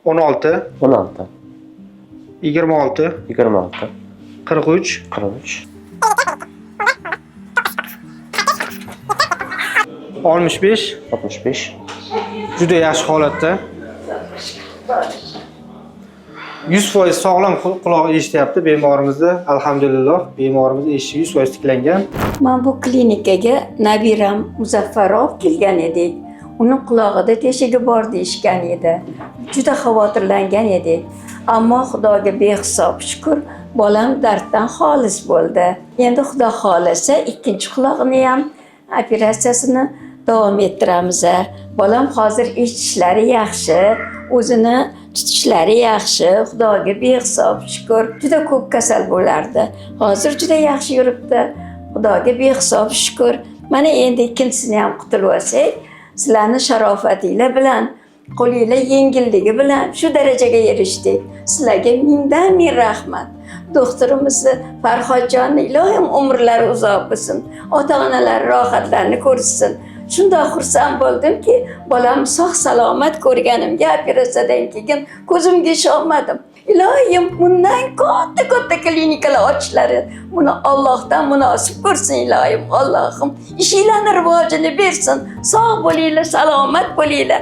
16, 16, 26, 26, 43, 43, 65. 65, Juda yaxshi holatda. 100% sog'lom quloq eshityapti bemorimizni. Alhamdulillah, bemorimiz eshishi 100% tiklangan. Men bu klinikaga nabiram Muzaffarov kelgan edik. Uni qulog'ida teshigi bor deyishgan edi. Juda xavotirlangan edik. Ammo Xudoga behisob shukr, bolam darddan xolis bo'ldi. Endi Xudo xolasa ikkinchi qulog'ini ham operatsiyasini davom ettiramiz. Bolam hozir eshitishlari yaxshi, o'zini tutishlari yaxshi, Xudoga behisob shukr. Juda ko'p kasal bo'lardi. Hozir juda yaxshi yuribdi. Xudoga behisob shukr. Mana endi ikkinchisini ham qutulib olsak, sizlarni sharofatinglar bilan, qo'linglar yengilligi bilan shu darajaga erishdik. Sizlarga mingdan ming rahmat. Doktorimizni Farhodjonni ilohim umrlari uzoq bo'lsin. Ota-onalar rohatlarini ko'rsin. Shunday xursand bo'ldimki, bolam sog' salomat ko'rganimga operatsiyadan keyin ko'zimga ishonmadim. Ilohim bundan katta klinikalar ochishlari buni Allohdan munosib ko'rsin ilohim. Allohim ishinglarni rivojini bersin. Sog' bo'linglar, salomat bo'linglar.